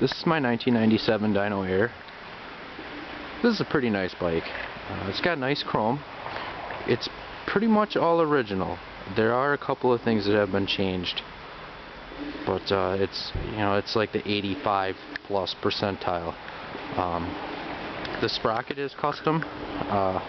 This is my 1997 Dyno Air. This is a pretty nice bike. It's got nice chrome. It's pretty much all original. There are a couple of things that have been changed, but it's like the 85 plus percentile. The sprocket is custom. I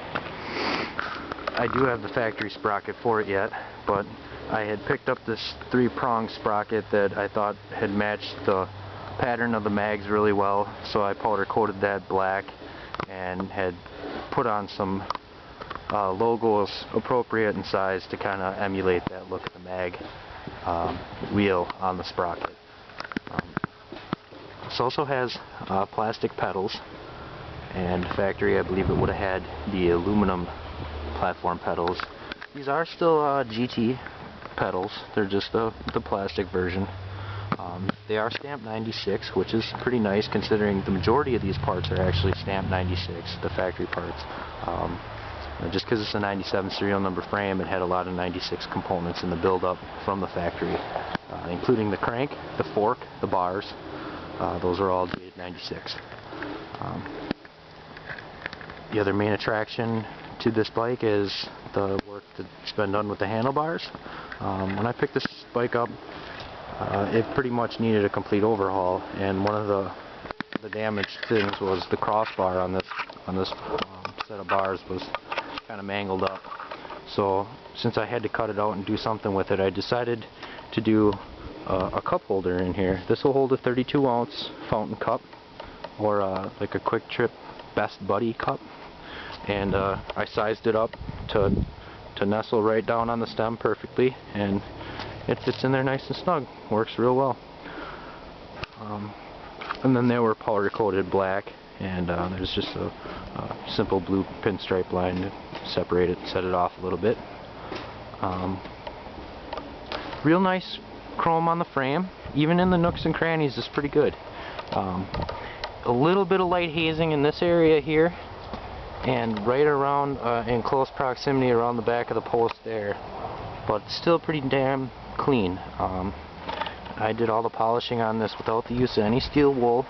do have the factory sprocket for it yet, but I had picked up this 3-prong sprocket that I thought had matched the pattern of the mags really well, so I powder coated that black and had put on some logos appropriate in size to kind of emulate that look of the mag wheel on the sprocket. This also has plastic pedals, and factory I believe it would have had the aluminum platform pedals. These are still GT pedals, they're just the plastic version. They are stamped 96, which is pretty nice considering the majority of these parts are actually stamped 96, the factory parts. Just because it's a 97 serial number frame, it had a lot of 96 components in the build-up from the factory, including the crank, the fork, the bars. Those are all dated 96. The other main attraction to this bike is the work that's been done with the handlebars. When I picked this bike up, it pretty much needed a complete overhaul, and one of the damaged things was the crossbar on this set of bars was kind of mangled up. So since I had to cut it out and do something with it, I decided to do a cup holder in here. This will hold a 32-ounce fountain cup, or like a Quick Trip Best Buddy cup, and I sized it up to nestle right down on the stem perfectly, and it fits in there nice and snug. Works real well. And then they were powder coated black, and there's just a simple blue pinstripe line to separate it, set it off a little bit. Real nice chrome on the frame, even in the nooks and crannies is pretty good. A little bit of light hazing in this area here, and right around in close proximity around the back of the post there, but still pretty damn clean. I did all the polishing on this without the use of any steel wool,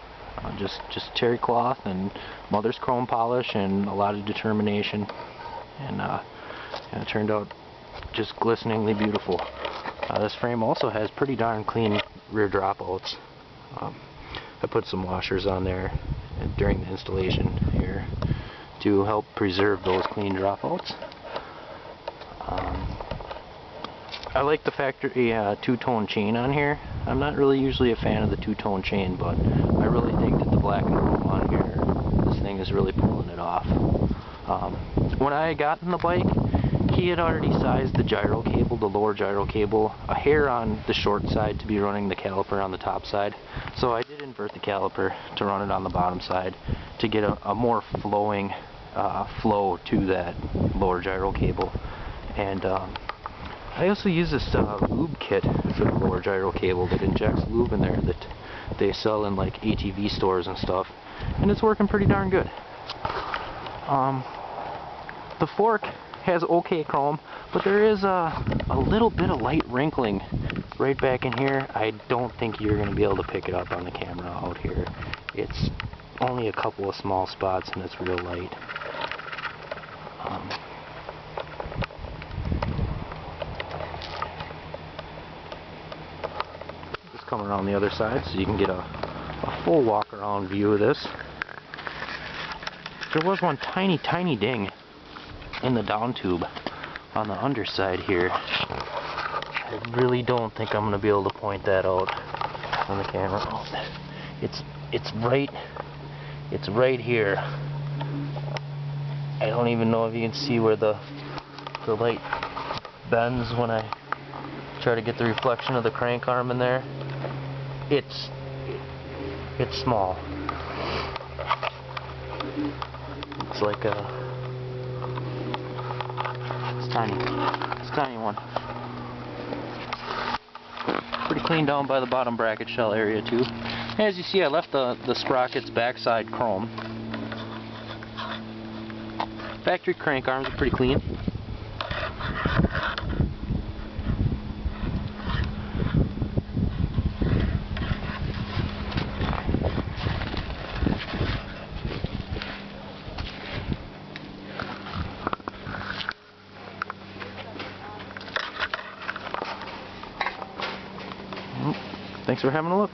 just terry cloth and mother's chrome polish and a lot of determination, and it turned out just glisteningly beautiful. This frame also has pretty darn clean rear dropouts. I put some washers on there during the installation here to help preserve those clean dropouts. I like the factory two-tone chain on here. I'm not really usually a fan of the two-tone chain, but I really think that the black and chrome on here, this thing is really pulling it off. When I had gotten the bike, he had already sized the gyro cable, the lower gyro cable, a hair on the short side to be running the caliper on the top side. So I did invert the caliper to run it on the bottom side to get a more flowing flow to that lower gyro cable. And I also use this lube kit for the lower gyro cable that injects lube in there that they sell in like ATV stores and stuff, and it's working pretty darn good. The fork has okay chrome, but there is a little bit of light wrinkling right back in here. I don't think you're going to be able to pick it up on the camera out here. It's only a couple of small spots and it's real light. Just come around the other side so you can get a full walk around view of this. There was one tiny ding in the down tube on the underside here. I really don't think I'm going to be able to point that out on the camera. Oh, it's right here. I don't even know if you can see where the light bends when I try to get the reflection of the crank arm in there. It's small. It's like it's tiny one. Pretty clean down by the bottom bracket shell area too. As you see, I left the sprocket's backside chrome. Factory crank arms are pretty clean. Thanks for having a look.